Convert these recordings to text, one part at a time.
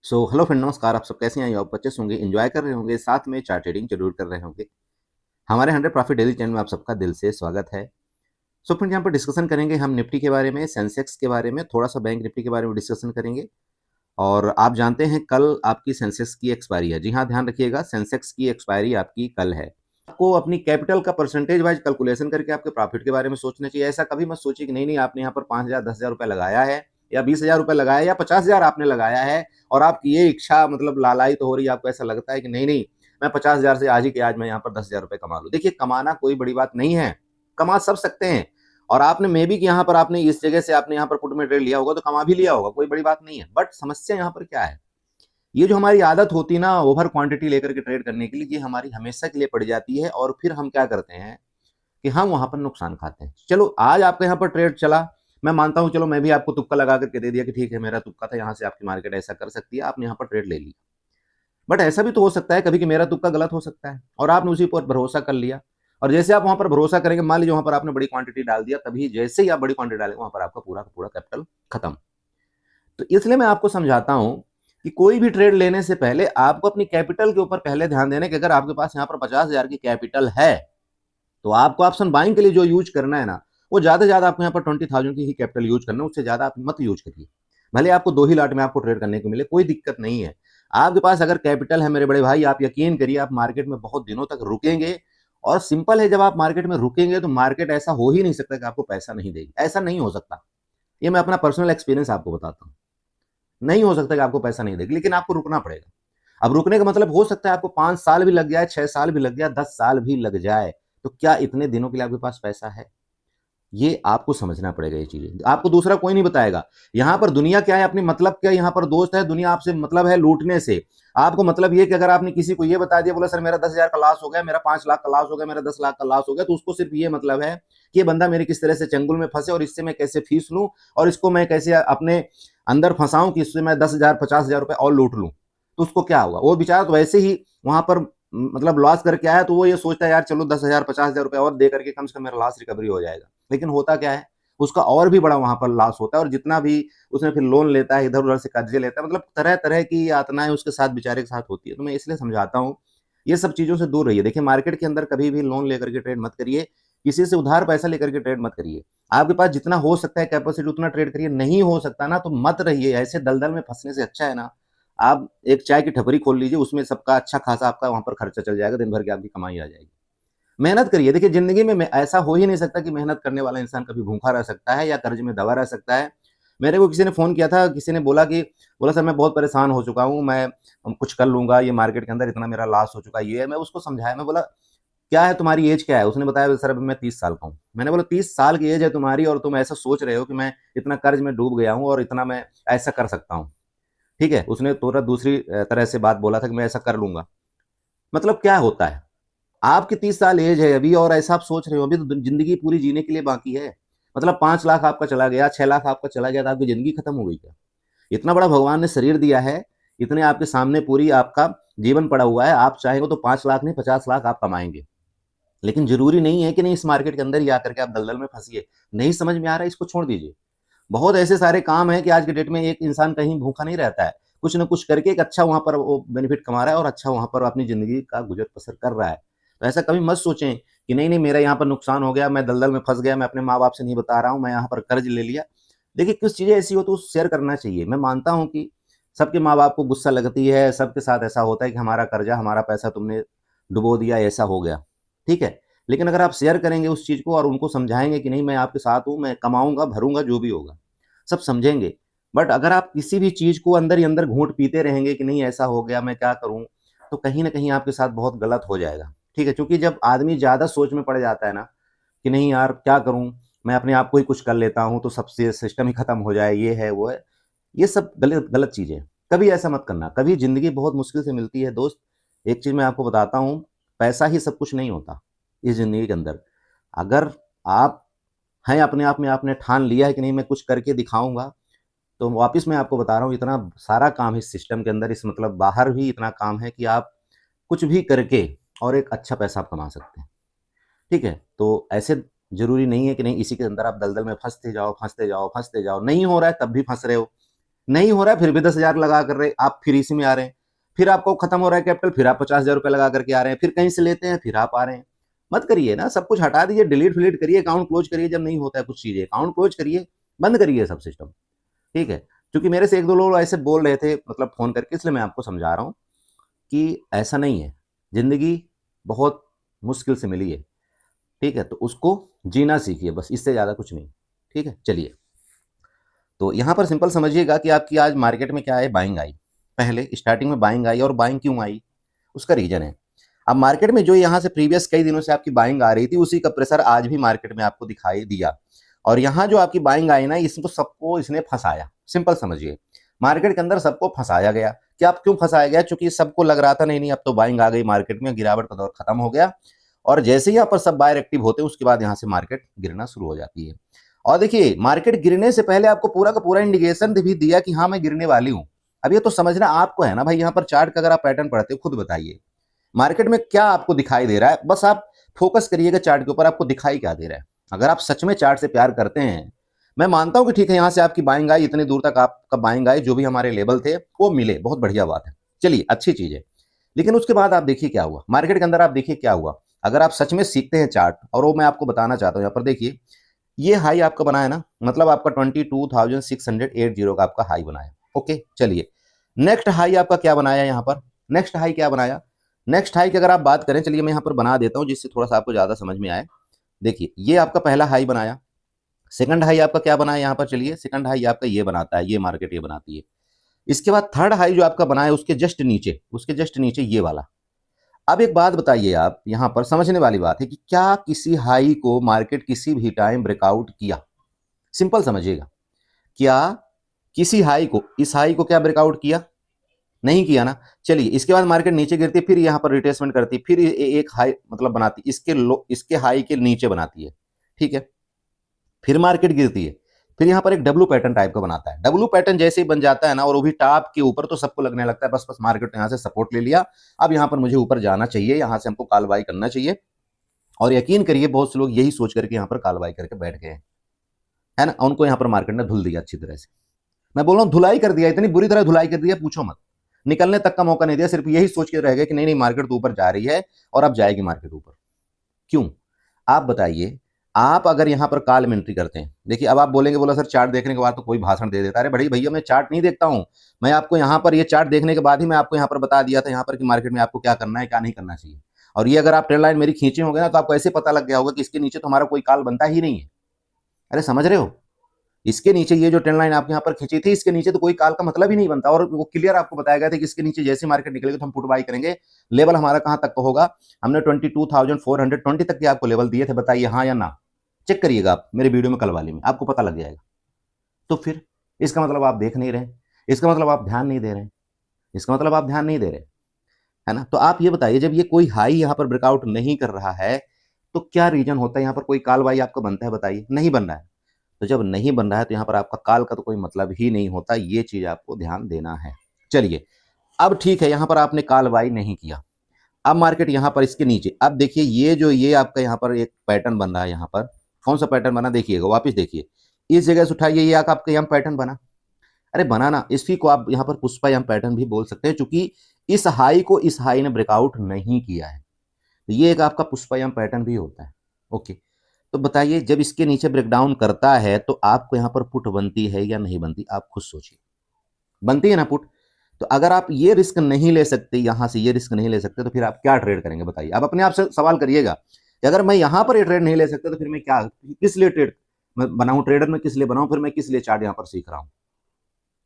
Hello friend, नमस्कार। आप सब कैसे हैं? आप बच्चे होंगे, एंजॉय कर रहे होंगे, साथ में चार्ट ट्रेडिंग जरूर कर रहे होंगे। हमारे 100 प्रॉफिट डेली चैनल में आप सबका दिल से स्वागत है। फ्रेंड, यहाँ पर डिस्कशन करेंगे हम निफ्टी के बारे में, सेंसेक्स के बारे में, थोड़ा सा बैंक निफ्टी के बारे में डिस्कशन करेंगे। और आप जानते हैं कल आपकी सेंसेक्स की एक्सपायरी है। जी हाँ, ध्यान रखिएगा, सेंसेक्स की एक्सपायरी आपकी कल है। आपको अपनी कैपिटल का परसेंटेज वाइज कैलकुलेशन करके आपके प्रॉफिट के बारे में सोचना चाहिए। ऐसा कभी मत सोचिए कि नहीं आपने यहाँ पर 5,000 10,000 रुपये लगाया है, या 20,000 रुपये लगाया है, या 50,000 आपने लगाया है, और आपकी ये इच्छा मतलब लालाई तो हो रही है, आपको ऐसा लगता है कि नहीं मैं 50,000 से आज ही के आज मैं यहाँ पर 10,000 रुपये कमा लूँ। देखिए, कमाना कोई बड़ी बात नहीं है, कमा सब सकते हैं। और आपने मे बी कि यहाँ पर आपने इस जगह से आपने यहाँ पर पुट में ट्रेड लिया होगा तो कमा भी लिया होगा, कोई बड़ी बात नहीं है। बट समस्या यहाँ पर क्या है, ये जो हमारी आदत होती ना ओवर क्वांटिटी लेकर के ट्रेड करने के लिए, ये हमारी हमेशा के लिए पड़ जाती है। और फिर हम क्या करते हैं कि हम वहां पर नुकसान खाते हैं। चलो, आज आपका यहाँ पर ट्रेड चला, मैं मानता हूं, चलो मैं भी आपको तुक्का लगा करके दे दिया कि ठीक है, मेरा तुक्का था, यहाँ से आपकी मार्केट ऐसा कर सकती है, आपने यहाँ पर ट्रेड ले लिया। बट ऐसा भी तो हो सकता है कभी कि मेरा तुक्का गलत हो सकता है और आपने उसी पर भरोसा कर लिया। और जैसे आप वहां पर भरोसा करेंगे, मान लीजिए वहां पर आपने बड़ी क्वांटिटी डाल दिया, तभी जैसे ही आप बड़ी क्वांटिटी डालेंगे वहां पर आपका पूरा का पूरा कैपिटल खत्म। तो इसलिए मैं आपको समझाता हूं कि कोई भी ट्रेड लेने से पहले आपको अपनी कैपिटल के ऊपर पहले ध्यान देना कि अगर आपके पास यहाँ पर 50,000 की कैपिटल है तो आपको ऑप्शन बाइंग के लिए जो यूज करना है ना, वो ज्यादा से ज्यादा आपको यहाँ पर 20,000 की ही कैपिटल यूज करना है, उससे ज्यादा आप मत यूज करिए। भले आपको दो ही लाट में आपको ट्रेड करने को मिले, कोई दिक्कत नहीं है। आपके पास अगर कैपिटल है मेरे बड़े भाई, आप यकीन करिए आप मार्केट में बहुत दिनों तक रुकेंगे। और सिंपल है, जब आप मार्केट में रुकेंगे तो मार्केट ऐसा हो ही नहीं सकता कि आपको पैसा नहीं देगी, ऐसा नहीं हो सकता। ये मैं अपना पर्सनल एक्सपीरियंस आपको बताता हूँ। नहीं हो सकता कि आपको पैसा नहीं देगी, लेकिन आपको रुकना पड़ेगा। अब रुकने का मतलब हो सकता है आपको 5 साल भी लग जाए, 6 साल भी लग जाए, 10 साल भी लग जाए। तो क्या इतने दिनों के लिए आपके पास पैसा है? ये आपको समझना पड़ेगा। ये चीजें आपको दूसरा कोई नहीं बताएगा। यहाँ पर दुनिया क्या है, अपनी मतलब क्या, यहाँ पर दोस्त है, दुनिया आपसे मतलब है लूटने से। आपको मतलब ये कि अगर आपने किसी को ये बता दिया, बोला सर मेरा 10,000 का लॉस हो गया, मेरा 5 लाख का लॉस हो गया, मेरा 10 लाख का लॉस हो गया, तो उसको सिर्फ ये मतलब है कि ये बंदा मेरे किस तरह से चंगुल में फंसे और इससे मैं कैसे फीस लूं और इसको मैं कैसे अपने अंदर फंसाऊं कि इससे मैं 10,000 50,000 रुपए और लूट लूं। तो उसको क्या होगा, वो बेचारा तो वैसे ही वहां पर मतलब लॉस करके आया, तो वो ये सोचता है यार चलो 10,000 50,000 रुपए और दे करके कम से कम मेरा लॉस रिकवरी हो जाएगा। लेकिन होता क्या है, उसका और भी बड़ा वहां पर लॉस होता है। और जितना भी उसने फिर लोन लेता है, इधर उधर से कर्जे लेता है, मतलब तरह तरह की यातनाएं उसके साथ बेचारे के साथ होती है। तो मैं इसलिए समझाता हूँ, ये सब चीजों से दूर रहिए। देखिए, मार्केट के अंदर कभी भी लोन लेकर के ट्रेड मत करिए, किसी से उधार पैसा लेकर के ट्रेड मत करिए। आपके पास जितना हो सकता है कैपेसिटी उतना ट्रेड करिए, नहीं हो सकता ना तो मत रहिए। ऐसे दलदल में फंसने से अच्छा है ना आप एक चाय की ठपरी खोल लीजिए, उसमें सबका अच्छा खासा आपका वहां पर खर्चा चल जाएगा, दिन भर की आपकी कमाई आ जाएगी। मेहनत करिए। देखिए, जिंदगी में ऐसा हो ही नहीं सकता कि मेहनत करने वाला इंसान कभी भूखा रह सकता है या कर्ज में दबा रह सकता है। मेरे को किसी ने फोन किया था, किसी ने बोला सर मैं बहुत परेशान हो चुका हूँ, मैं कुछ कर लूंगा, ये मार्केट के अंदर इतना मेरा लॉस हो चुका है। ये मैं उसको समझाया, मैं बोला क्या है तुम्हारी एज क्या है? उसने बताया सर अभी मैं 30 साल का हूँ। मैंने बोला 30 साल की एज है तुम्हारी और तुम ऐसा सोच रहे हो कि मैं इतना कर्ज में डूब गया हूँ और इतना मैं ऐसा कर सकता हूँ। ठीक है, उसने थोड़ा दूसरी तरह से बात बोला था कि मैं ऐसा कर लूंगा। मतलब क्या होता है, आपकी 30 साल एज है अभी और ऐसा आप सोच रहे हो, अभी तो जिंदगी पूरी जीने के लिए बाकी है। मतलब 5 लाख आपका चला गया, 6 लाख आपका चला गया, तो आपकी जिंदगी खत्म हो गई क्या? इतना बड़ा भगवान ने शरीर दिया है, इतने आपके सामने पूरी आपका जीवन पड़ा हुआ है। आप चाहेंगे तो 5 लाख नहीं 50 लाख आप कमाएंगे। लेकिन जरूरी नहीं है कि नहीं इस मार्केट के अंदर ही आकर के आप दलदल में फंसिए। नहीं समझ में आ रहा है, इसको छोड़ दीजिए। बहुत ऐसे सारे काम है कि आज के डेट में एक इंसान कहीं भूखा नहीं रहता है, कुछ ना कुछ करके एक अच्छा वहां पर वो बेनिफिट कमा रहा है और अच्छा वहां पर अपनी जिंदगी का गुजर बसर कर रहा है। तो ऐसा कभी मत सोचें कि नहीं मेरा यहाँ पर नुकसान हो गया, मैं दलदल में फंस गया, मैं अपने माँ बाप से नहीं बता रहा हूँ, मैं यहाँ पर कर्ज ले लिया। देखिए, कुछ चीजें ऐसी हो तो शेयर करना चाहिए। मैं मानता हूँ कि सबके माँ बाप को गुस्सा लगती है, सबके साथ ऐसा होता है कि हमारा कर्जा हमारा पैसा तुमने डुबो दिया, ऐसा हो गया। ठीक है, लेकिन अगर आप शेयर करेंगे उस चीज को और उनको समझाएंगे कि नहीं मैं आपके साथ हूँ, मैं कमाऊंगा भरूंगा जो भी होगा, सब समझेंगे। बट अगर आप किसी भी चीज को अंदर ही अंदर घूंट पीते रहेंगे कि नहीं ऐसा हो गया मैं क्या करूं, तो कहीं ना कहीं आपके साथ बहुत गलत हो जाएगा। ठीक है, क्योंकि जब आदमी ज्यादा सोच में पड़ जाता है ना कि नहीं यार क्या करूं, मैं अपने आप को ही कुछ कर लेता हूं तो सबसे सिस्टम ही खत्म हो जाए, ये है वो है, ये सब गलत गलत चीजें। कभी ऐसा मत करना, कभी जिंदगी बहुत मुश्किल से मिलती है दोस्त। एक चीज मैं आपको बताता हूँ, पैसा ही सब कुछ नहीं होता इस जिंदगी के अंदर। अगर आप हैं अपने आप में, आपने ठान लिया है कि नहीं मैं कुछ करके दिखाऊंगा, तो वापस मैं आपको बता रहा हूँ इतना सारा काम है इस सिस्टम के अंदर, इस मतलब बाहर भी इतना काम है कि आप कुछ भी करके और एक अच्छा पैसा आप कमा सकते हैं। ठीक है, तो ऐसे जरूरी नहीं है कि नहीं इसी के अंदर आप दलदल में फंसते जाओ फंसते जाओ फंसते जाओ, नहीं हो रहा है तब भी फंस रहे हो। नहीं हो रहा है फिर भी 10,000 लगा कर रहे आप, फिर इसी में आ रहे हैं। फिर आपको खत्म हो रहा है कैपिटल, फिर आप 50,000 रुपये लगा करके आ रहे हैं, फिर कहीं से लेते हैं, फिर आप आ रहे हैं। मत करिए ना, सब कुछ हटा दीजिए, डिलीट फिलीट करिए, अकाउंट क्लोज करिए। जब नहीं होता है कुछ चीजें, अकाउंट क्लोज करिए, बंद करिए सब सिस्टम। ठीक है, क्योंकि मेरे से एक दो लोग ऐसे बोल रहे थे, मतलब फोन करके, इसलिए मैं आपको समझा रहा हूँ कि ऐसा नहीं है। जिंदगी बहुत मुश्किल से मिली है, ठीक है, तो उसको जीना सीखिए, बस इससे ज्यादा कुछ नहीं। ठीक है, चलिए। तो यहां पर सिंपल समझिएगा कि आपकी आज मार्केट में क्या है, बाइंग आई। पहले स्टार्टिंग में बाइंग आई, और बाइंग क्यों आई, उसका रीजन है। अब मार्केट में जो यहां से प्रीवियस कई दिनों से आपकी बाइंग आ रही थी, उसी का प्रेशर आज भी मार्केट में आपको दिखाई दिया। और यहां जो आपकी बाइंग आई ना, इसको सबको इसने फंसाया। सिंपल समझिए, मार्केट के अंदर सबको फंसाया गया। क्या आप क्यों फंसाया गया? क्योंकि सबको लग रहा था नहीं नहीं अब तो बाइंग आ गई मार्केट में, गिरावट का दौर खत्म हो गया। और जैसे ही यहाँ पर सब बायर एक्टिव होते हैं, उसके बाद यहाँ से मार्केट गिरना शुरू हो जाती है। और देखिए, मार्केट गिरने से पहले आपको पूरा का पूरा इंडिकेशन भी दिया कि हाँ मैं गिरने वाली हूं। अब ये तो समझना आपको है ना भाई। यहाँ पर चार्ट का अगर आप पैटर्न पढ़ते हो, खुद बताइए मार्केट में क्या आपको दिखाई दे रहा है। बस आप फोकस करिएगा चार्ट के ऊपर, आपको दिखाई क्या दे रहा है। अगर आप सच में चार्ट से प्यार करते हैं, मैं मानता हूं कि ठीक है, यहां से आपकी बाइंग आई, इतनी दूर तक आपका बाइंग आई, जो भी हमारे लेवल थे वो मिले, बहुत बढ़िया बात है, चलिए अच्छी चीज है। लेकिन उसके बाद आप देखिए क्या हुआ मार्केट के अंदर, आप देखिए क्या हुआ। अगर आप सच में सीखते हैं चार्ट, और वो मैं आपको बताना चाहता हूं, यहाँ पर देखिए, ये हाई आपका बना है ना, मतलब आपका 22,680 का आपका हाई बनाया। ओके, चलिए नेक्स्ट हाई आपका क्या बनाया यहाँ पर, नेक्स्ट हाई क्या बनाया, नेक्स्ट हाई की अगर आप बात करें, चलिए मैं यहाँ पर बना देता हूँ जिससे थोड़ा सा आपको ज्यादा समझ में आए। देखिए, ये आपका पहला हाई बनाया। सेकंड हाई आपका क्या बनाया यहाँ पर, चलिए सेकंड हाई आपका ये बनाता है, ये मार्केट ये बनाती है। इसके बाद थर्ड हाई जो आपका बना है, उसके जस्ट नीचे, उसके जस्ट नीचे ये वाला। अब एक बात बताइए, आप यहां पर समझने वाली बात है कि क्या किसी हाई को मार्केट किसी भी टाइम ब्रेकआउट किया? सिंपल समझिएगा, क्या किसी हाई को, इस हाई को क्या ब्रेकआउट किया? नहीं किया ना। चलिए, इसके बाद मार्केट नीचे गिरती, फिर यहां पर रिट्रेसमेंट करती, फिर एक हाई मतलब बनाती, इसके लो, इसके हाई के नीचे बनाती है। ठीक है, फिर मार्केट गिरती है, फिर यहां पर एक डब्ल्यू पैटर्न टाइप का बनाता है। डब्ल्यू पैटर्न जैसे ही बन जाता है ना, और वो भी टॉप के ऊपर, तो सबको लगने लगता है बस बस मार्केट यहां से सपोर्ट ले लिया, अब यहां पर मुझे ऊपर जाना चाहिए, यहां से हमको काल बाई करना चाहिए। और यकीन करिए, बहुत से लोग यही सोच करके यहां पर काल बाई करके बैठ गए हैं, है ना। उनको यहां पर मार्केट ने धुल दिया अच्छी तरह से। मैं बोल रहा हूं धुलाई कर दिया, इतनी बुरी तरह धुलाई कर दिया, पूछो मत। निकलने तक का मौका नहीं दिया, सिर्फ यही सोच के रह गए कि नहीं नहीं मार्केट तो ऊपर जा रही है, और अब जाएगी मार्केट ऊपर। क्यों? आप बताइए। आप अगर यहां पर कॉल में एंट्री करते हैं, देखिए अब आप बोलेंगे, बोला सर चार्ट देखने के बाद तो कोई भाषण दे देता है। अरे बड़ी भैया, मैं चार्ट नहीं देखता हूं, मैं आपको यहां पर ये चार्ट देखने के बाद ही मैं आपको यहां पर बता दिया था यहां पर कि मार्केट में आपको क्या करना है क्या नहीं करना चाहिए। और ये अगर आप ट्रेंड लाइन मेरी खींचे होंगे ना, तो आपको ऐसे पता लग गया होगा कि इसके नीचे तो हमारा कोई कॉल बनता ही नहीं है। अरे समझ रहे हो, इसके नीचे ये जो ट्रेंड लाइन आपके यहाँ पर खींची थी, इसके नीचे तो कोई काल का मतलब ही नहीं बनता। और वो क्लियर आपको बताया गया था कि इसके नीचे जैसे मार्केट निकलेगी तो हम पुट बाई करेंगे। लेवल हमारा कहां तक का होगा? हमने 22,420 तक के आपको लेवल दिए थे, बताइए हाँ या ना। चेक करिएगा आप मेरे वीडियो में कल वाले में, आपको पता लग जाएगा। तो फिर इसका मतलब आप देख नहीं रहे, इसका मतलब आप ध्यान नहीं दे रहे, इसका मतलब आप ध्यान नहीं दे रहे, है ना। तो आप ये बताइए, जब ये कोई हाई यहाँ पर ब्रेकआउट नहीं कर रहा है, तो क्या रीजन होता है? यहाँ पर कोई काल बाई आपका बनता है? बताइए, नहीं बन रहा है। तो जब नहीं बन रहा है, तो यहाँ पर आपका काल का तो कोई मतलब ही नहीं होता। ये चीज आपको ध्यान देना है। चलिए, अब ठीक है, यहाँ पर आपने काल बाई नहीं किया, अब मार्केट यहाँ पर इसके नीचे, अब देखिए ये जो ये आपका यहाँ पर एक पैटर्न बन रहा है, यहाँ पर कौन सा पैटर्न बना देखिएगा, वापस देखिए, इस जगह से उठाइए, ये आपका यहाँ पैटर्न बना। अरे बना ना, इसी को आप यहाँ पर पुष्पा यहाँ पैटर्न भी बोल सकते हैं, क्योंकि इस हाई को इस हाई ने ब्रेकआउट नहीं किया है। तो ये एक आपका पुष्पायाम पैटर्न भी होता है। ओके, तो बताइए, जब इसके नीचे ब्रेकडाउन करता है, तो आपको यहाँ पर पुट बनती है या नहीं बनती? आप खुद सोचिए, बनती है ना पुट। तो अगर आप ये रिस्क नहीं ले सकते, यहां से ये रिस्क नहीं ले सकते, तो फिर आप क्या ट्रेड करेंगे? बताइए, आप अपने आप से सवाल करिएगा कि अगर मैं यहां पर ये ट्रेड नहीं ले सकता, तो फिर मैं क्या, किस लिए ट्रेड मैं बनाऊं? ट्रेडर में किस लिए बनाऊं? फिर मैं किस लिए चार्ट यहां पर सीख रहा हूं?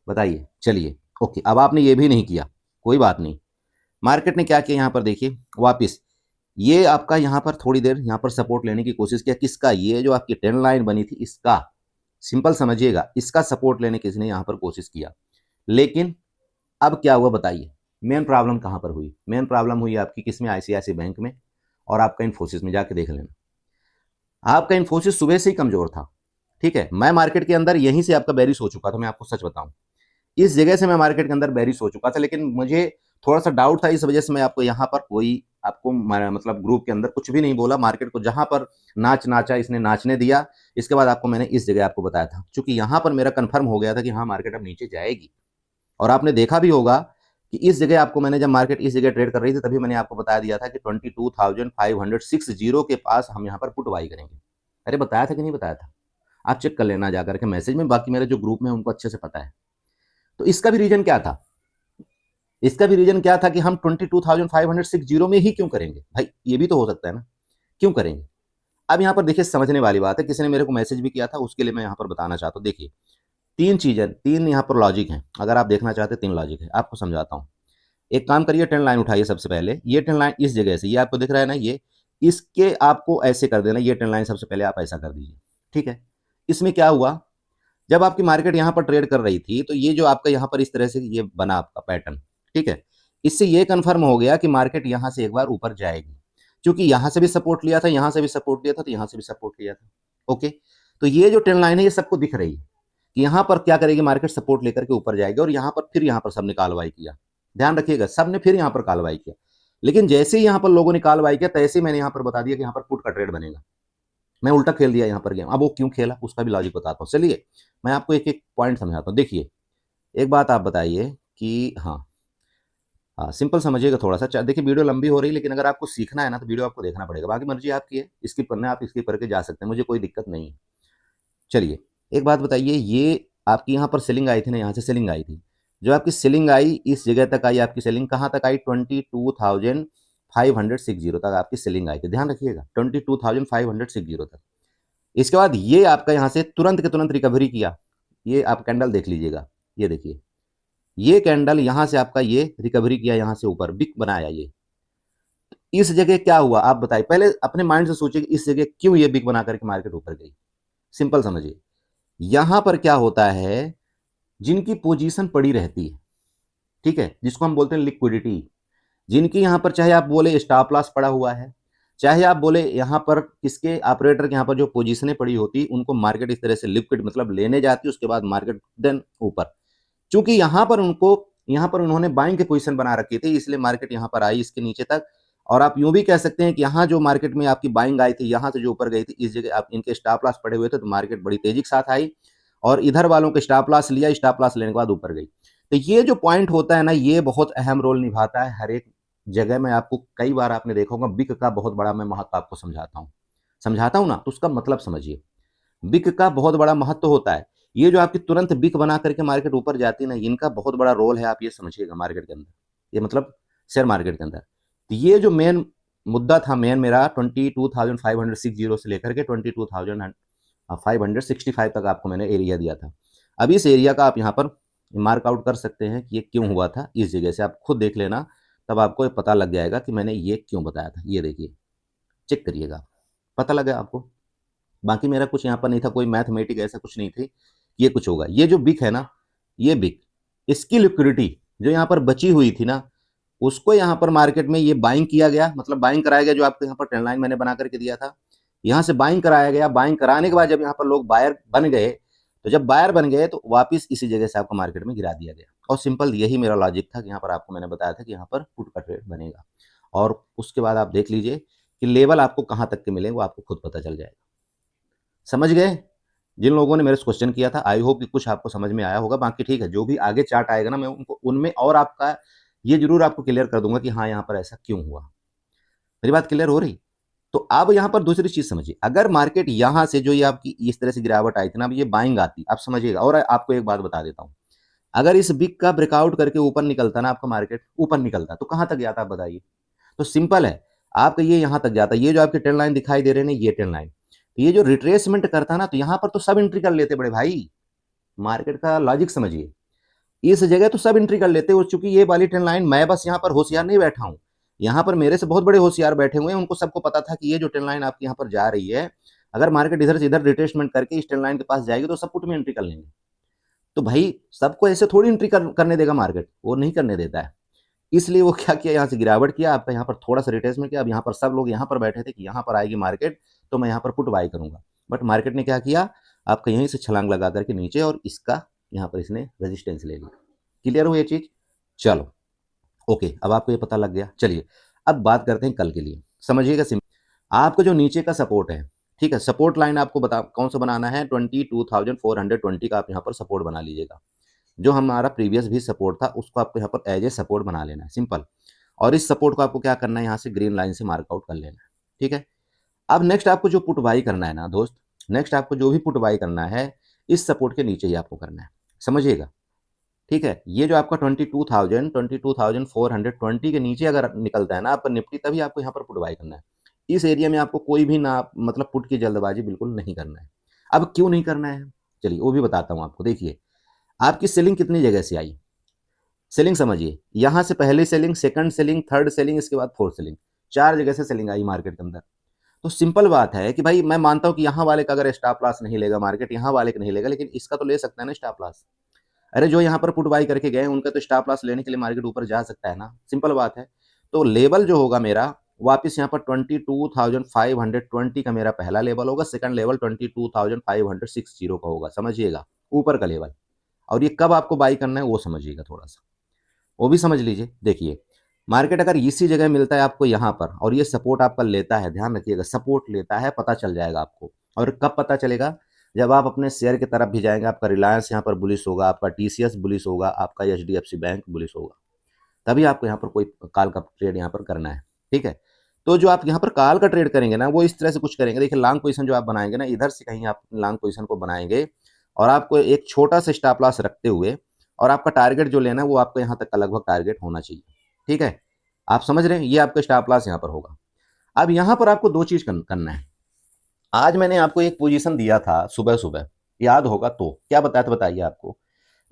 बताइए। चलिए, ओके, अब आपने ये भी नहीं किया, कोई बात नहीं। मार्केट ने क्या किया यहाँ पर, देखिए वापिस ये आपका यहाँ पर थोड़ी देर यहाँ पर सपोर्ट लेने की कोशिश किया। किसका? ये जो आपकी ट्रेंड लाइन बनी थी, इसका। सिंपल समझिएगा, इसका सपोर्ट लेने किसी ने यहाँ पर कोशिश किया। लेकिन अब क्या हुआ बताइए? मेन प्रॉब्लम कहाँ पर हुई? मेन प्रॉब्लम हुई आपकी किसमें? आईसीआईसी बैंक में, और आपका इन्फोसिस में। जाके देख लेना, आपका इन्फोसिस सुबह से ही कमजोर था। ठीक है, मैं मार्केट के अंदर यहीं से आपका बेरिश हो चुका था, मैं आपको सच बताऊं, इस जगह से मैं मार्केट के अंदर बेरिश हो चुका था। लेकिन मुझे थोड़ा सा डाउट था, इस वजह से मैं आपको यहाँ पर कोई आपको मतलब ग्रुप के अंदर कुछ भी नहीं बोला, मार्केट को जहां पर नाचा इसने नाचने दिया। इसके बाद आपको मैंने इस जगह आपको बताया था, क्योंकि यहां पर मेरा कंफर्म हो गया था कि हाँ मार्केट अब नीचे जाएगी। और आपने देखा भी होगा कि इस जगह आपको मैंने, जब मार्केट इस जगह ट्रेड कर रही थी तभी मैंने आपको बता दिया था कि 22,560 के पास हम यहाँ पर पुट बाई करेंगे। अरे बताया था कि नहीं बताया था? आप चेक कर लेना जाकर के मैसेज में, बाकी मेरे जो ग्रुप में उनको अच्छे से पता है। तो इसका भी रीजन क्या था? इसका भी रीजन क्या था कि हम 22,560 में ही क्यों करेंगे भाई? ये भी तो हो सकता है ना, क्यों करेंगे? अब यहाँ पर देखिए समझने वाली बात है, किसी ने मेरे को मैसेज भी किया था, उसके लिए मैं यहाँ पर बताना चाहता हूँ। देखिए तीन चीजें, तीन यहाँ पर लॉजिक हैं, अगर आप देखना चाहते हैं तीन लॉजिक है, आपको समझाता हूँ। एक काम करिए, ट्रेंड लाइन उठाइए सबसे पहले, ये ट्रेंड लाइन इस जगह से, ये आपको दिख रहा है ना, ये इसके आपको ऐसे कर देना, ये ट्रेंड लाइन सबसे पहले आप ऐसा कर दीजिए, ठीक है। इसमें क्या हुआ, जब आपकी मार्केट यहाँ पर ट्रेड कर रही थी तो ये जो आपका यहाँ पर इस तरह से ये बना आपका पैटर्न, ठीक है, इससे ये कंफर्म हो गया कि मार्केट यहाँ से एक बार ऊपर जाएगी, क्योंकि यहाँ से भी सपोर्ट लिया था, यहाँ से भी सपोर्ट लिया था, तो यहाँ से भी सपोर्ट लिया था। ओके, तो ये जो ट्रेंड लाइन है ये सबको दिख रही है कि यहाँ पर क्या करेगी मार्केट, सपोर्ट लेकर के ऊपर जाएगी, और यहाँ पर फिर यहाँ पर सबने कालवाई किया, ध्यान रखिएगा, सबने फिर यहाँ पर कालवाई किया। लेकिन जैसे ही यहाँ पर लोगों ने कालवाई किया तैसे ही मैंने यहाँ पर बता दिया कि यहाँ पर पुट का ट्रेड बनेगा। मैं उल्टा खेल दिया यहाँ पर गेम। अब वो क्यों खेला उसका भी लॉजिक बताता हूँ। चलिए मैं आपको एक एक पॉइंट समझाता हूँ। देखिए एक बात आप बताइए कि हाँ सिंपल समझिएगा थोड़ा सा। देखिए वीडियो लंबी हो रही है, लेकिन अगर आपको सीखना है ना तो वीडियो आपको देखना पड़ेगा, बाकी मर्जी आपकी है, स्किप करना है आप स्किप करके जा सकते हैं, मुझे कोई दिक्कत नहीं है। चलिए एक बात बताइए, ये आपकी यहाँ पर सेलिंग आई थी ना, यहाँ से सेलिंग आई थी, जो आपकी सेलिंग आई इस जगह तक आई, आपकी सेलिंग कहाँ तक आई, 22,560 तक आपकी सेलिंग आई थी, ध्यान रखिएगा 22,560 तक। इसके बाद ये आपका यहाँ से तुरंत के तुरंत रिकवरी किया, ये आप कैंडल देख लीजिएगा, ये देखिए ये कैंडल यहाँ से आपका ये रिकवरी किया, यहाँ से ऊपर बिग बनाया। ये इस जगह क्या हुआ आप बताइए, पहले अपने माइंड से सोचिए कि इस जगह क्यों ये बिग बना करके मार्केट ऊपर गई। सिंपल समझिए, यहां पर क्या होता है, जिनकी पोजीशन पड़ी रहती है, ठीक है, जिसको हम बोलते हैं लिक्विडिटी, जिनकी यहां पर चाहे आप बोले स्टॉप लॉस पड़ा हुआ है, चाहे आप बोले यहां पर किसके ऑपरेटर के यहां पर जो पोजीशनें पड़ी होती, उनको मार्केट इस तरह से लिक्विड मतलब लेने जाती, उसके बाद मार्केट देन ऊपर, चूंकि यहां पर उन्होंने बाइंग की पोजीशन बना रखी थी, इसलिए मार्केट यहां पर आई इसके नीचे तक। और आप यूं भी कह सकते हैं कि यहाँ जो मार्केट में आपकी बाइंग आई थी, यहाँ से जो ऊपर गई थी, इस जगह आप इनके स्टॉप लॉस पड़े हुए थे, तो मार्केट बड़ी तेजी के साथ आई और इधर वालों के स्टॉप लॉस लिया, स्टॉप लॉस लेने के बाद ऊपर गई। तो ये जो पॉइंट होता है ना, ये बहुत अहम रोल निभाता है हर एक जगह में। आपको कई बार आपने देखा होगा बिक का बहुत बड़ा मैं महत्व आपको समझाता हूँ ना, तो उसका मतलब समझिए, बिक का बहुत बड़ा महत्व होता है। ये जो आपकी तुरंत बिक बना करके मार्केट ऊपर जाती है ना, इनका बहुत बड़ा रोल है, आप ये समझिएगा मार्केट के अंदर, ये मतलब शेयर मार्केट के अंदर। तो ये जो मेन मुद्दा था, मेन मेरा 22,560 से लेकर के 22,565 तक आपको मैंने एरिया दिया था। अब इस एरिया का आप यहाँ पर मार्क आउट कर सकते हैं कि ये क्यों हुआ था, इस जगह से आप खुद देख लेना, तब आपको पता लग जाएगा कि मैंने ये क्यों बताया था। ये देखिए चेक करिएगा, पता लगा आपको। बाकी मेरा कुछ यहाँ पर नहीं था, कोई मैथमेटिक ऐसा कुछ नहीं थी ये कुछ होगा। ये जो बिक है ना, ये बिक, इसकी लिक्विडिटी जो यहाँ पर बची हुई थी ना, उसको यहाँ पर मार्केट में ये बाइंग किया गया, मतलब बाइंग कराया गया, जो आपको यहाँ पर ट्रेंड लाइन मैंने बना करके दिया था, यहाँ से बाइंग कराया गया। बाइंग कराने के बाद जब यहाँ पर लोग बायर बन गए, तो जब बायर बन गए तो वापस इसी जगह से आपको मार्केट में गिरा दिया गया। और सिंपल यही मेरा लॉजिक था कि यहाँ पर आपको मैंने बताया था कि यहाँ पर पुट का ट्रेड बनेगा, और उसके बाद आप देख लीजिए कि लेवल आपको कहाँ तक के मिले वो आपको खुद पता चल जाएगा। समझ गए? जिन लोगों ने मेरे से क्वेश्चन किया था, आई होप कि कुछ आपको समझ में आया होगा। बाकी ठीक है, जो भी आगे चार्ट आएगा ना, मैं उनको उनमें और आपका ये जरूर आपको क्लियर कर दूंगा कि हाँ यहाँ पर ऐसा क्यों हुआ। मेरी बात क्लियर हो रही? तो अब यहाँ पर दूसरी चीज समझिए, अगर मार्केट यहाँ से जो ये आपकी इस तरह से गिरावट आई थी ना, अब ये बाइंग आती, आप समझिएगा। और आपको एक बात बता देता हूँ, अगर इस बिग का ब्रेकआउट करके ऊपर निकलता ना, आपका मार्केट ऊपर निकलता, तो कहाँ तक जाता आप बताइए? तो सिंपल है, आपका ये यहाँ तक जाता। ये जो आपके ट्रेंड लाइन दिखाई दे रहे हैं, ये ट्रेंड लाइन, ये जो रिट्रेसमेंट करता ना, तो यहाँ पर तो सब एंट्री कर लेते बड़े भाई। मार्केट का लॉजिक समझिए, इस जगह तो सब एंट्री कर लेते हो, चूंकि ये वाली ट्रेंड लाइन, मैं बस यहाँ पर होशियार नहीं बैठा हूँ, यहाँ पर मेरे से बहुत बड़े होशियार बैठे हुए हैं, उनको सबको पता था कि ये जो ट्रेंड लाइन आपकी यहाँ पर जा रही है, अगर मार्केट इधर से इधर रिट्रेसमेंट करके इस ट्रेंड लाइन के पास जाएगी तो सब पुट में एंट्री कर लेंगे। तो भाई सबको ऐसे थोड़ी एंट्री करने देगा मार्केट, वो नहीं करने देता है। इसलिए वो क्या किया, यहाँ से गिरावट किया, आपका यहाँ पर थोड़ा सा रिट्रेसमेंट किया। अब यहाँ पर सब लोग यहाँ पर बैठे थे कि यहाँ पर आएगी मार्केट तो मैं यहाँ पर पुट बाई करूंगा, बट मार्केट ने क्या किया, आपका यहीं से छलांग लगा करके नीचे, और इसका यहाँ पर इसने रेजिस्टेंस ले लिया। क्लियर हो ये चीज? चलो ओके, अब आपको ये पता लग गया। चलिए अब बात करते हैं कल के लिए, समझिएगा आपको जो नीचे का सपोर्ट है, ठीक है, सपोर्ट लाइन आपको बता कौन सा बनाना है, 22,420 का आप यहाँ पर सपोर्ट बना लीजिएगा। जो हमारा प्रीवियस भी सपोर्ट था उसको आपको यहाँ पर एज ए सपोर्ट बना लेना है, सिंपल। और इस सपोर्ट को आपको क्या करना है, यहाँ से ग्रीन लाइन से मार्कआउट कर लेना है, ठीक है। अब नेक्स्ट आपको जो पुट बाई करना है ना दोस्त, नेक्स्ट आपको जो भी पुट बाई करना है इस सपोर्ट के नीचे ही आपको करना है, समझिएगा, ठीक है। ये जो आपका 22,420 के नीचे अगर निकलता है ना आपका निफ्टी, तभी आपको यहाँ पर पुट बाई करना है। इस एरिया में आपको कोई भी ना मतलब पुट की जल्दबाजी बिल्कुल नहीं करना है। अब क्यों नहीं करना है, चलिए वो भी बताता हूँ आपको। देखिए आपकी सेलिंग कितनी जगह से आई, सेलिंग समझिए, यहाँ से पहली selling, second selling, third selling, इसके बाद फोर्थ सेलिंग, 4 जगह से सेलिंग आई मार्केट के अंदर। तो सिंपल बात है कि भाई मैं मानता हूँ कि यहाँ वाले का अगर स्टॉप लॉस नहीं लेगा मार्केट, यहाँ वाले का नहीं लेगा, लेकिन इसका तो ले सकता है ना स्टॉप लॉस। अरे जो यहाँ पर पुट बाई करके गए उनका तो स्टॉप लॉस लेने के लिए मार्केट ऊपर जा सकता है ना, सिंपल बात है। तो लेवल जो होगा मेरा वापस यहाँ पर 22,520 का मेरा पहला लेवल होगा, सेकंड लेवल 22,560 का होगा, समझिएगा, ऊपर का लेवल। और ये कब आपको बाई करना है वो समझिएगा, थोड़ा सा वो भी समझ लीजिए। देखिए मार्केट अगर इसी जगह मिलता है आपको यहाँ पर और ये सपोर्ट आपका लेता है, ध्यान रखिएगा सपोर्ट लेता है, पता चल जाएगा आपको। और कब पता चलेगा, जब आप अपने शेयर की तरफ भी जाएंगे, आपका रिलायंस यहाँ पर बुलिश होगा, आपका टीसीएस बुलिश होगा, आपका एचडीएफसी बैंक बुलिश होगा, तभी आपको यहाँ पर कोई कॉल का ट्रेड यहाँ पर करना है, ठीक है। तो जो आप यहाँ पर कॉल का ट्रेड करेंगे ना वो इस तरह से कुछ करेंगे। देखिए लॉन्ग पोजीशन जो आप बनाएंगे ना, इधर से कहीं आप लॉन्ग पोजीशन को बनाएंगे और आपको एक छोटा सा स्टॉप लॉस रखते हुए, और आपका टारगेट जो लेना है वो आपको यहाँ तक का लगभग टारगेट होना चाहिए, ठीक है। आप समझ रहे हैं, ये आपका स्टॉप लॉस यहाँ पर होगा। अब यहाँ पर आपको दो चीज करना है। आज मैंने आपको एक पोजीशन दिया था सुबह सुबह, याद होगा तो क्या बताया था, बताइए आपको।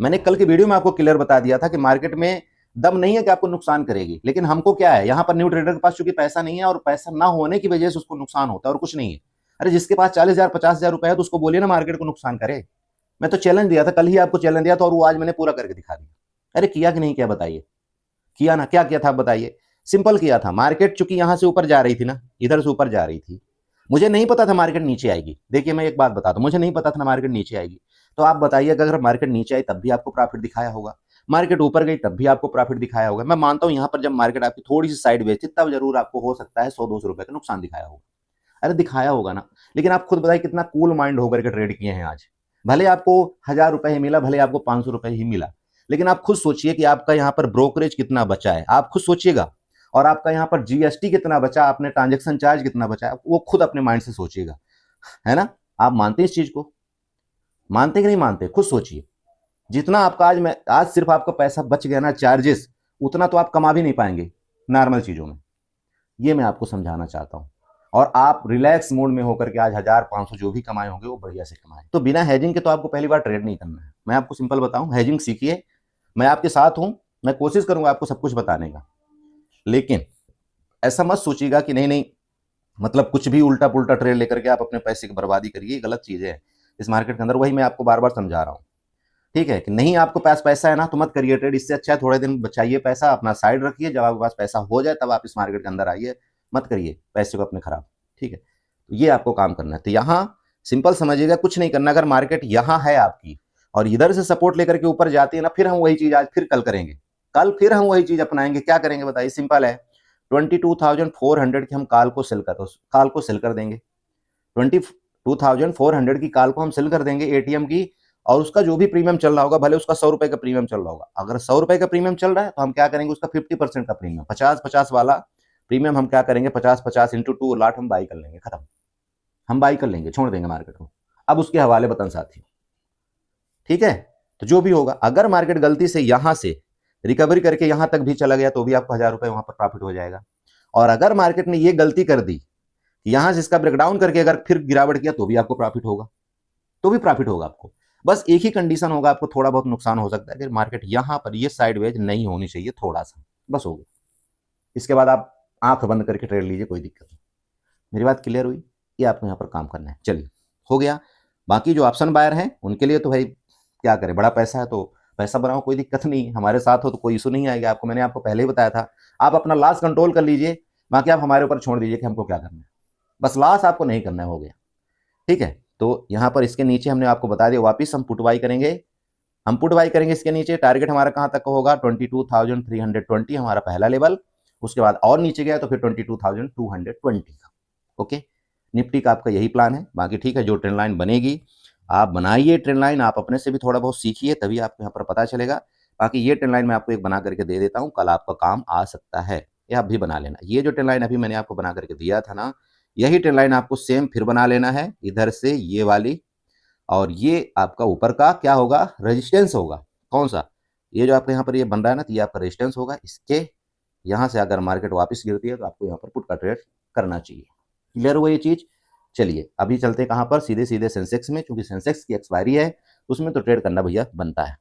मैंने कल के वीडियो में आपको क्लियर बता दिया था कि मार्केट में दम नहीं है कि आपको नुकसान करेगी, लेकिन हमको क्या है, यहाँ पर न्यू ट्रेडर के पास चूंकि पैसा नहीं है और पैसा ना होने की वजह से उसको नुकसान होता है और कुछ नहीं है। अरे जिसके पास 40,000 50,000 रुपए है तो उसको बोलिए ना मार्केट को नुकसान करे। मैं तो चैलेंज दिया था, कल ही आपको चैलेंज दिया था और वो आज मैंने पूरा करके दिखा दिया। अरे किया कि नहीं किया बताइए, किया ना, क्या किया था आप बताइए। सिंपल किया था। मार्केट चूंकि यहां से ऊपर जा रही थी ना, इधर से ऊपर जा रही थी, मुझे नहीं पता था मार्केट नीचे आएगी। देखिए मैं एक बात बता दूं, मुझे नहीं पता था ना मार्केट नीचे आएगी। तो आप बताइए अगर मार्केट नीचे आई तब भी आपको प्रॉफिट दिखाया होगा, मार्केट ऊपर गई तब भी आपको प्रॉफिट दिखाया होगा। मैं मानता हूं यहां पर जब मार्केट आपकी थोड़ी सी साइड वेज थी तब जरूर आपको हो सकता है 100-200 रुपए का नुकसान दिखाया होगा। अरे दिखाया होगा ना, लेकिन आप खुद बताइए कितना कूल माइंड होकर के ट्रेड किए हैं आज। भले आपको 1,000 रुपए ही मिला, भले आपको 500 रुपए ही मिला, लेकिन आप खुद सोचिए कि आपका यहाँ पर ब्रोकरेज कितना बचा है, आप खुद सोचिएगा। और आपका यहाँ पर जीएसटी कितना बचा, आपने ट्रांजेक्शन चार्ज कितना बचा है, वो खुद अपने माइंड से सोचिएगा, है ना। आप मानते हैं इस चीज को, मानते कि नहीं मानते, खुद सोचिए। जितना आपका आज सिर्फ आपका पैसा बच गया ना चार्जेस, उतना तो आप कमा भी नहीं पाएंगे नॉर्मल चीजों में। ये मैं आपको समझाना चाहता हूं। और आप रिलैक्स मोड में होकर के आज 1,000-500 जो भी कमाए होंगे वो बढ़िया से कमाए। तो बिना हेजिंग के तो आपको पहली बार ट्रेड नहीं करना है। मैं आपको सिंपल बताऊं, हेजिंग सीखिए, मैं आपके साथ हूं, मैं कोशिश करूंगा आपको सब कुछ बताने का। लेकिन ऐसा मत सोचिएगा कि नहीं नहीं, मतलब कुछ भी उल्टा पुल्टा ट्रेड लेकर के आप अपने पैसे की बर्बादी करिए, गलत चीजें है इस मार्केट के अंदर। वही मैं आपको बार बार समझा रहा हूँ, ठीक है, कि नहीं आपको पास पैसा है ना तो मत करिए ट्रेड। इससे अच्छा है थोड़े दिन बचाइए पैसा, अपना साइड रखिए, जब आपके पास पैसा हो जाए तब आप इस मार्केट के अंदर आइए, मत करिए पैसे को अपने खराब, ठीक है। तो ये आपको काम करना है। तो यहाँ सिंपल समझिएगा, कुछ नहीं करना। अगर मार्केट यहाँ है आपकी और इधर से सपोर्ट लेकर के ऊपर जाती है ना, फिर हम वही चीज आज फिर कल करेंगे, कल फिर हम वही चीज अपनाएंगे। क्या करेंगे बताइए, सिंपल है, 22,400 की हम कॉल को सेल कर देंगे। 22,400 की कॉल को हम सेल कर देंगे एटीएम की, और उसका जो भी प्रीमियम चल रहा होगा, भले उसका 100 रुपए का प्रीमियम चल रहा होगा, अगर 100 रुपए का प्रीमियम चल रहा है तो हम क्या करेंगे, उसका 50% का प्रीमियम, 50-50 वाला प्रीमियम हम क्या करेंगे, 50-50 इंटू 2 लाट हम बाई कर लेंगे, खत्म, हम बाई कर लेंगे, छोड़ देंगे मार्केट को। अब उसके हवाले बतन साथी, ठीक है। तो जो भी होगा, अगर मार्केट गलती से यहां से रिकवरी करके यहां तक भी चला गया तो भी आपको 1,000 रुपए वहां पर प्रॉफिट हो जाएगा। और अगर मार्केट ने ये गलती कर दी यहां से इसका ब्रेकडाउन करके अगर फिर गिरावट किया तो भी आपको प्रॉफिट होगा, तो भी प्रॉफिट होगा आपको। बस एक ही कंडीशन होगा, आपको थोड़ा बहुत नुकसान हो सकता है कि मार्केट यहां पर ये साइडवेज नहीं होनी चाहिए, थोड़ा सा बस हो गया। इसके बाद आप आंख बंद करके ट्रेड लीजिए, कोई दिक्कत नहीं। मेरी बात क्लियर हुई, ये आपको यहाँ पर काम करना है। चलिए हो गया। बाकी जो ऑप्शन बायर हैं उनके लिए तो भाई क्या करें, बड़ा पैसा है तो पैसा बनाओ, कोई दिक्कत नहीं, हमारे साथ हो तो कोई इशू नहीं आएगा आपको। मैंने आपको पहले ही बताया था, आप अपना लॉस कंट्रोल कर लीजिए, बाकी आप हमारे ऊपर छोड़ दीजिए कि हमको क्या करना है, बस लॉस आपको नहीं करना है, हो गया, ठीक है। तो यहाँ पर इसके नीचे हमने आपको बता दिया, वापिस हम पुट बाई करेंगे, हम पुट बाई करेंगे इसके नीचे। टारगेट हमारा कहाँ तक होगा, 22,320 हमारा पहला लेवल, उसके बाद और नीचे गया तो फिर 22,220 का। ओके, निफ्टी का आपका यही प्लान है। बाकी ठीक है, जो ट्रेंड लाइन बनेगी आप बनाइए, ट्रेंड लाइन आप अपने से भी थोड़ा बहुत सीखिए, तभी आपको यहाँ पर पता चलेगा। बाकी ये ट्रेंड लाइन मैं आपको एक बना करके दे देता हूँ, कल आपका काम आ सकता है, ये आप भी बना लेना। ये जो ट्रेंड लाइन अभी मैंने आपको बना करके दिया था ना, यही ट्रेंड लाइन आपको सेम फिर बना लेना है, इधर से ये वाली, और ये आपका ऊपर का क्या होगा, रेजिस्टेंस होगा। कौन सा, ये जो आपके यहाँ पर ये बन रहा है ना, तो ये आपका रेजिस्टेंस होगा। इसके यहाँ से अगर मार्केट वापस गिरती है तो आपको यहाँ पर पुट का ट्रेड करना चाहिए। क्लियर हुआ ये चीज। चलिए अभी चलते कहाँ पर, सीधे सीधे सेंसेक्स में, क्योंकि सेंसेक्स की एक्सपायरी है, उसमें तो ट्रेड करना भैया बनता है।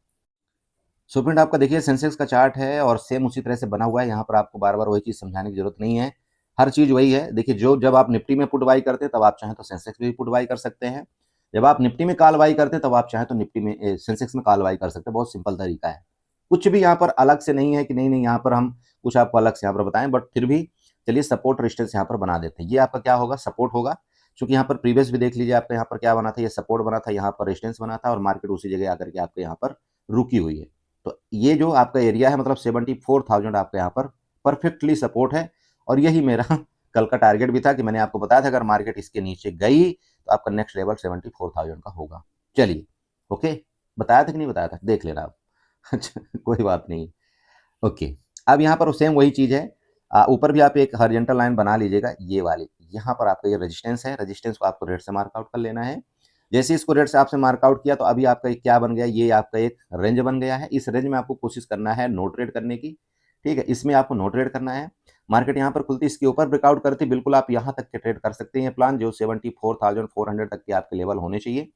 सो फ्रेंड आपका देखिए सेंसेक्स का चार्ट है और सेम उसी तरह से बना हुआ है। यहाँ पर आपको बार बार वही चीज समझाने की जरूरत नहीं है, हर चीज वही है। देखिए जो जब आप निफ्टी में पुट बाई करते हैं तब आप चाहें तो सेंसेक्स में भी पुट बाई कर सकते हैं, जब आप निफ्टी में कॉल बाई करते हैं तब आप चाहें तो निफ्टी में सेंसेक्स में कॉल बाई कर सकते हैं। बहुत सिंपल तरीका है, कुछ भी यहाँ पर अलग से नहीं है कि नहीं नहीं यहाँ पर हम कुछ आपको अलग से यहाँ पर बताएं, बट फिर भी चलिए सपोर्ट रेजिस्टेंस यहाँ पर बना देते हैं। ये आपका क्या होगा, सपोर्ट होगा, क्योंकि यहाँ पर प्रीवियस भी देख लीजिए आपका यहाँ पर क्या बना था, ये सपोर्ट बना था, यहाँ पर रेजिस्टेंस बना था और मार्केट उसी जगह आकर के आपके यहाँ पर रुकी हुई है। तो ये जो आपका एरिया है मतलब 74,000 आपका यहाँ पर परफेक्टली सपोर्ट है, और यही मेरा कल का टारगेट भी था कि मैंने आपको बताया था अगर मार्केट इसके नीचे गई तो आपका नेक्स्ट लेवल 74,000 का होगा। चलिए ओके, बताया था कि नहीं बताया था, देख लेना आप। अच्छा कोई बात नहीं। ओके, अब यहाँ पर सेम वही चीज है, ऊपर भी आप एक हॉरिजॉन्टल लाइन बना लीजिएगा, ये वाली। यहाँ पर आपका ये रेजिस्टेंस है, रेजिस्टेंस को आपको रेड से मार्कआउट कर लेना है। जैसे इसको रेड से आपसे मार्कआउट किया तो अभी आपका क्या बन गया, ये आपका एक रेंज बन गया है। इस रेंज में आपको कोशिश करना है नो ट्रेड करने की, ठीक है, इसमें आपको नो ट्रेड करना है। मार्केट यहाँ पर खुलती, इसके ऊपर ब्रेकआउट करती, बिल्कुल आप यहाँ तक के ट्रेड कर सकते हैं प्लान, जो 74,400 तक के आपके लेवल होने चाहिए,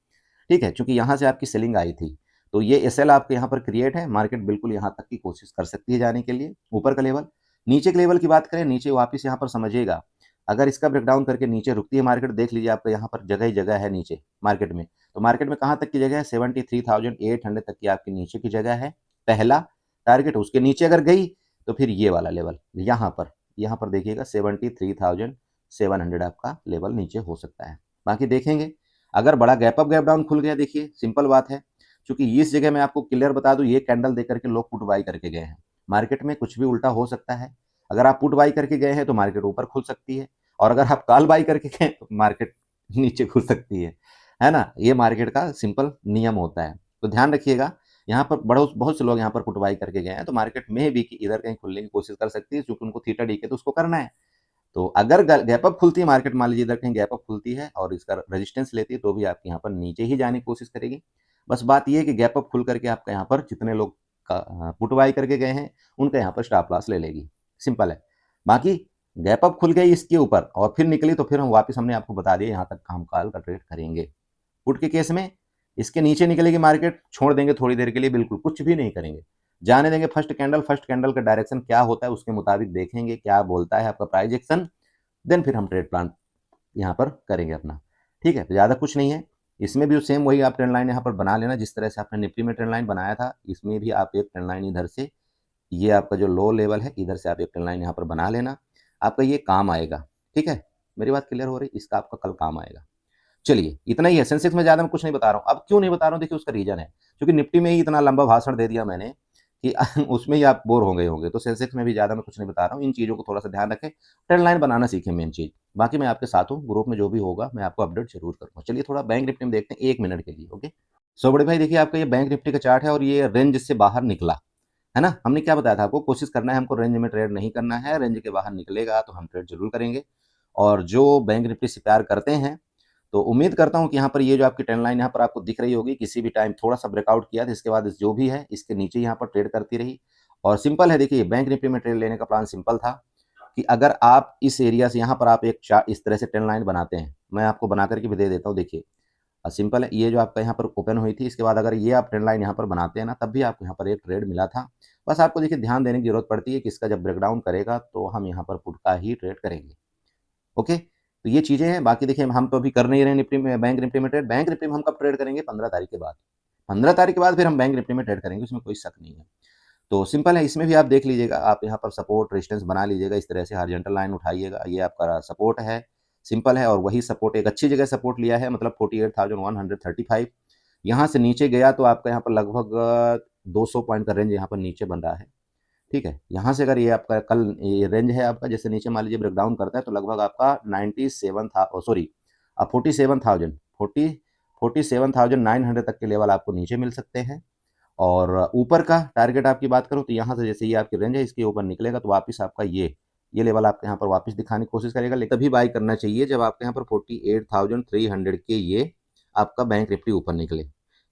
ठीक है, क्योंकि यहाँ से आपकी सेलिंग आई थी। तो ये एसएल आपके यहाँ पर क्रिएट है, मार्केट बिल्कुल यहाँ तक की कोशिश कर सकती है जाने के लिए। ऊपर का लेवल, नीचे के लेवल की बात करें, नीचे वापस यहाँ पर समझिएगा, अगर इसका ब्रेकडाउन करके नीचे रुकती है मार्केट, देख लीजिए आपका यहाँ पर जगह ही जगह है नीचे मार्केट में। तो मार्केट में कहाँ तक की जगह है, 73,800 तक की आपकी नीचे की जगह है, पहला टारगेट। उसके नीचे अगर गई तो फिर ये वाला लेवल यहाँ पर देखिएगा 73,700 आपका लेवल नीचे हो सकता है। बाकी देखेंगे, अगर बड़ा गैप अप गैप डाउन खुल गया, देखिए सिंपल बात है, क्योंकि इस जगह मैं आपको क्लियर बता दूं, ये कैंडल देकर के लोग पुट बाई करके गए हैं। मार्केट में कुछ भी उल्टा हो सकता है, अगर आप पुट बाई करके गए हैं तो मार्केट ऊपर खुल सकती है, और अगर आप कॉल बाई करके गए तो मार्केट नीचे खुल सकती है ना। ये मार्केट का सिंपल नियम होता है, तो ध्यान रखिएगा। यहाँ पर बहुत से लोग यहाँ पर पुट बाई करके गए हैं, तो मार्केट में भी कि इधर कहीं खुलने की कोशिश कर सकती है, क्योंकि उनको थीटा डी के तो उसको करना है। तो अगर गैप अप खुलती है मार्केट, मान लीजिए इधर कहीं गैप अप खुलती है और इसका रेजिस्टेंस लेती है, तो भी आपके यहाँ पर नीचे ही जाने की कोशिश करेगी। बस बात ये है कि गैप अप खुल करके आपका यहाँ पर जितने लोग पुट बाई करके गए हैं उनका यहाँ पर स्टॉप लॉस ले लेगी, सिंपल है। बाकी गैप अप खुल गई इसके ऊपर और फिर निकली तो फिर हम वापस, हमने आपको बता दिया यहाँ तक हम कॉल का ट्रेड करेंगे। पुट के केस में इसके नीचे निकलेगी मार्केट, छोड़ देंगे थोड़ी देर के लिए, बिल्कुल कुछ भी नहीं करेंगे, जाने देंगे। फर्स्ट कैंडल का डायरेक्शन क्या होता है उसके मुताबिक देखेंगे क्या बोलता है आपका प्राइस एक्शन, देन फिर हम ट्रेड प्लान यहाँ पर करेंगे अपना, ठीक है। तो ज़्यादा कुछ नहीं है, इसमें भी सेम वही आप ट्रेंड लाइन यहाँ पर बना लेना, जिस तरह से आपने निफ्टी में ट्रेंड लाइन बनाया था, इसमें भी आप एक ट्रेंड लाइन इधर से, ये आपका जो लो लेवल है इधर से आप एक ट्रेंड लाइन यहाँ पर बना लेना, आपका ये काम आएगा, ठीक है। मेरी बात क्लियर हो रही, इसका आपका कल काम आएगा। चलिए इतना ही है, सेंसेक्स में ज़्यादा मैं कुछ नहीं बता रहा हूँ। अब क्यों नहीं बता रहा हूँ, देखिए उसका रीजन है, क्योंकि निफ्टी में ही इतना लंबा भाषण दे दिया मैंने कि उसमें ही आप बोर हो गए होंगे, तो सेंसेक्स में भी ज़्यादा मैं कुछ नहीं बता रहा हूँ। इन चीज़ों को थोड़ा सा ध्यान रखें, ट्रेंड लाइन बनाना सीखें, मेन चीज़। बाकी मैं आपके साथ हूँ, ग्रुप में जो भी होगा मैं आपको अपडेट जरूर करूँगा। चलिए थोड़ा बैंक निफ्टी में देखते हैं 1 मिनट के लिए, ओके। सो बड़े भाई देखिए आपका ये बैंक निफ्टी का चार्ट है और ये रेंज से बाहर निकला है ना। हमने क्या बताया था आपको, कोशिश करना है हमको रेंज में ट्रेड नहीं करना है, रेंज के बाहर निकलेगा तो हम ट्रेड जरूर करेंगे। और जो बैंक निफ्टी से प्यार करते हैं तो उम्मीद करता हूं कि यहाँ पर ये जो आपकी ट्रेंड लाइन यहाँ पर आपको दिख रही होगी, किसी भी टाइम थोड़ा सा ब्रेकआउट किया तो इसके बाद जो भी है इसके नीचे यहाँ पर ट्रेड करती रही। और सिंपल है, देखिए बैंक निफ्टी में ट्रेड लेने का प्लान सिंपल था कि अगर आप इस एरिया से यहाँ पर आप एक चार्ट इस तरह से ट्रेंड लाइन बनाते हैं, मैं आपको बना करके भी दे देता हूँ। देखिए सिंपल है, ये जो आपका यहाँ पर ओपन हुई थी, इसके बाद अगर ये आप ट्रेंड लाइन यहाँ पर बनाते हैं ना, तब भी आपको यहाँ पर एक ट्रेड मिला था। बस आपको देखिए ध्यान देने की जरूरत पड़ती है कि इसका जब ब्रेकडाउन करेगा तो हम यहाँ पर पुट का ही ट्रेड करेंगे, ओके। तो ये चीज़ें हैं। बाकी देखिए हम तो अभी कर नहीं रहे निफ्टी में, बैंक निफ्टी में ट्रेड। बैंक निफ्टी में हम कब ट्रेड करेंगे, 15 तारीख के बाद। 15 तारीख के बाद फिर हम बैंक निफ्टी में ट्रेड करेंगे, उसमें कोई शक नहीं है। तो सिंपल है, इसमें भी आप देख लीजिएगा, आप यहाँ पर सपोर्ट रेजिस्टेंस बना लीजिएगा, इस तरह से हॉरिजॉन्टल लाइन उठाइएगा, ये आपका सपोर्ट है, सिंपल है। और वही सपोर्ट एक अच्छी जगह सपोर्ट लिया है, मतलब 48,135। यहाँ से नीचे गया तो आपका यहाँ पर लगभग 200 पॉइंट का रेंज यहाँ पर नीचे बन रहा है, ठीक है। यहाँ से अगर ये आपका कल ये रेंज है आपका, जैसे नीचे मान लीजिए ब्रेकडाउन करता है तो लगभग आपका 47,900 तक के लेवल आपको नीचे मिल सकते हैं। और ऊपर का टारगेट आपकी बात करूँ तो यहाँ से जैसे ये आपकी रेंज है, इसके ऊपर निकलेगा तो वापस आपका ये लेवल आपके यहाँ पर वापस दिखाने की कोशिश करेगा। लेकिन तभी बाई करना चाहिए जब आपके यहाँ पर 48,300 के ये आपका बैंक निफ्टी ऊपर निकले,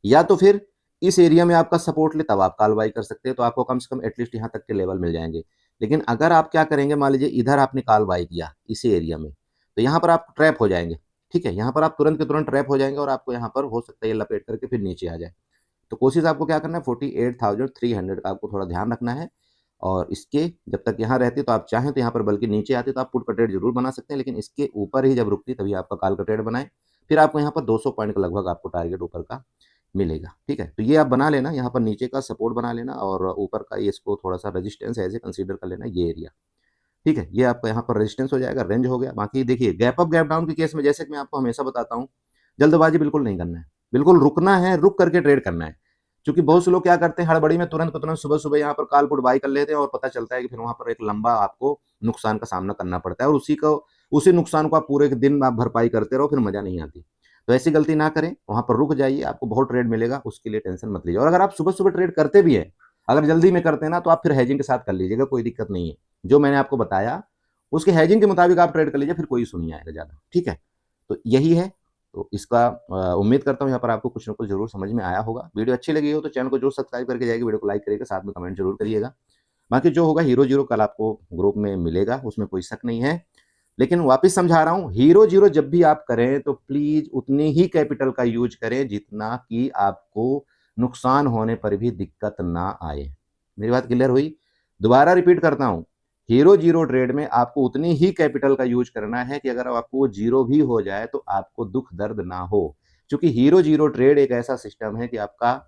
या तो फिर इस एरिया में आपका सपोर्ट ले तब आप कॉल बाई कर सकते हैं, तो आपको कम से कम एटलीस्ट यहाँ तक के लेवल मिल जाएंगे। लेकिन अगर आप क्या करेंगे, मान लीजिए इधर आपने कॉल बाई किया इसी एरिया में, तो यहाँ पर आप ट्रैप हो जाएंगे। ठीक है, यहाँ पर आप तुरंत के तुरंत ट्रैप हो जाएंगे और आपको यहाँ पर हो सकता है ये लपेट करके फिर नीचे आ जाए। तो कोशिश आपको क्या करना है, 48,300 का आपको थोड़ा ध्यान रखना है। और इसके जब तक यहाँ रहती है तो आप चाहें तो यहाँ पर बल्कि नीचे आती तो आप पुट का ट्रेड जरूर बना सकते हैं, लेकिन इसके ऊपर ही जब रुकती तभी आपका कॉल का ट्रेड बनाए। फिर आपको यहाँ पर 200 पॉइंट का लगभग आपको टारगेट ऊपर का मिलेगा। ठीक है, तो ये आप बना लेना, यहाँ पर नीचे का सपोर्ट बना लेना और ऊपर का ये इसको थोड़ा सा रेजिस्टेंस ऐसे कंसीडर कर लेना ये एरिया। ठीक है, ये आपका यहाँ पर रेजिस्टेंस हो जाएगा, रेंज हो गया। बाकी देखिए गैप अप गैप डाउन के केस में जैसे कि मैं आपको हमेशा बताता हूँ, जल्दबाजी बिल्कुल नहीं करना है, बिल्कुल रुकना है, रुक करके ट्रेड करना है। क्योंकि बहुत से लोग क्या करते हैं, हड़बड़ी में तुरंत को तुरंत सुबह सुबह यहाँ पर कॉल पुट बाई कर लेते हैं और पता चलता है कि फिर वहां पर एक लंबा आपको नुकसान का सामना करना पड़ता है और उसी नुकसान को आप पूरे दिन आप भरपाई करते रहो, फिर मजा नहीं आती। तो ऐसी गलती ना करें, वहां पर रुक जाइए, आपको बहुत ट्रेड मिलेगा, उसके लिए टेंशन मत लीजिए। और अगर आप सुबह सुबह ट्रेड करते भी है, अगर जल्दी में करते हैं ना, तो आप फिर हैजिंग के साथ कर लीजिएगा, कोई दिक्कत नहीं है। जो मैंने आपको बताया उसके हैजिंग के मुताबिक आप ट्रेड कर लीजिए, फिर कोई इशू नहीं आएगा ज्यादा। ठीक है, तो यही है। तो इसका उम्मीद करता हूँ यहाँ पर आपको कुछ ना कुछ जरूर समझ में आया होगा। वीडियो अच्छी लगी हो तो चैनल को जरूर सब्सक्राइब करके जाएगा, वीडियो को लाइक करिएगा, साथ में कमेंट जरूर करिएगा। बाकी जो होगा हीरो जीरो कल आपको ग्रुप में मिलेगा, उसमें कोई शक नहीं है। लेकिन वापस समझा रहा हूँ, हीरो जीरो जब भी आप करें तो प्लीज उतनी ही कैपिटल का यूज करें जितना कि आपको नुकसान होने पर भी दिक्कत ना आए। मेरी बात क्लियर हुई? दोबारा रिपीट करता हूँ, हीरो जीरो ट्रेड में आपको उतनी ही कैपिटल का यूज करना है कि अगर आपको जीरो भी हो जाए तो आपको दुख दर्द ना हो। क्योंकि हीरो जीरो ट्रेड एक ऐसा सिस्टम है कि आपका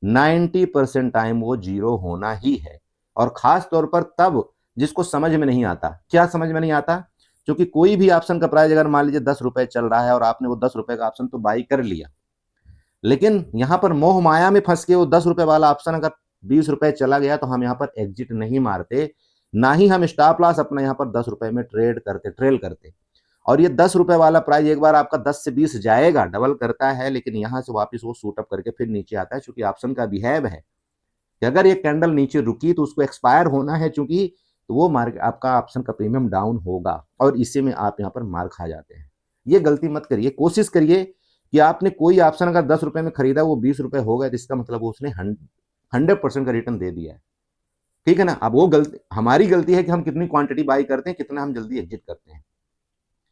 90% टाइम वो जीरो होना ही है। और खास तौर पर तब जिसको समझ में नहीं आता। क्या समझ में नहीं आता? क्योंकि कोई भी ऑप्शन का प्राइस अगर मान लीजिए 10 रुपए चल रहा है और आपने वो 10 रुपए का ऑप्शन तो बाई कर लिया, लेकिन यहां पर मोह माया में फंस के वो 10 रुपए वाला ऑप्शन अगर 20 रुपए चला गया तो हम यहाँ पर एग्जिट नहीं मारते, ना ही हम स्टॉप लॉस अपना यहाँ पर 10 रुपए में ट्रेल करते। और ये 10 रुपए वाला प्राइस एक बार आपका 10 से 20 जाएगा, डबल करता है, लेकिन यहां से वापस वो शूट अप करके फिर नीचे आता है। क्योंकि ऑप्शन का बिहेव है कि अगर ये कैंडल नीचे रुकी तो उसको एक्सपायर होना है, चूंकि तो वो मार्केट आपका ऑप्शन का प्रीमियम डाउन होगा और इसी में आप यहाँ पर मार खा जाते हैं। ये गलती मत करिए। कोशिश करिए कि आपने कोई ऑप्शन अगर 10 रुपए में खरीदा, वो 20 रुपए हो गया, तो इसका मतलब उसने 100% का रिटर्न दे दिया है। ठीक है ना? अब वो गलती हमारी गलती है कि हम कितनी क्वांटिटी बाई करते हैं, कितना हम जल्दी एग्जिट करते हैं।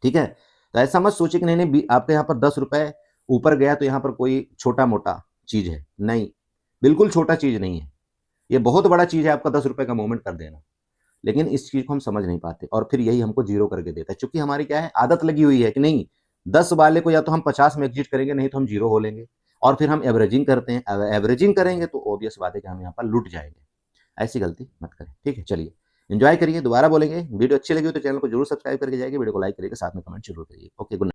ठीक है, तो ऐसा मत सोचिए कि नहीं आपके यहाँ पर 10 रुपए ऊपर गया तो यहाँ पर कोई छोटा मोटा चीज है। नहीं, बिल्कुल छोटा चीज नहीं है, ये बहुत बड़ा चीज है आपका 10 रुपए का मूवमेंट कर देना। लेकिन इस चीज को हम समझ नहीं पाते और फिर यही हमको जीरो करके देता है। क्योंकि हमारी क्या है, आदत लगी हुई है कि नहीं 10 वाले को या तो हम 50 में एग्जिट करेंगे, नहीं तो हम जीरो हो लेंगे। और फिर हम एवरेजिंग करते हैं, एवरेजिंग करेंगे तो ऑब्वियस बात है कि हम यहाँ पर लुट जाएंगे। ऐसी गलती मत करें। ठीक है, चलिए एंजॉय करिए। दोबारा बोलेंगे, वीडियो अच्छी लगी हो तो चैनल को जरूर सब्सक्राइब करके जाइए, वीडियो को लाइक करिएगा, साथ में कमेंट जरूर करिए। Okay, good night.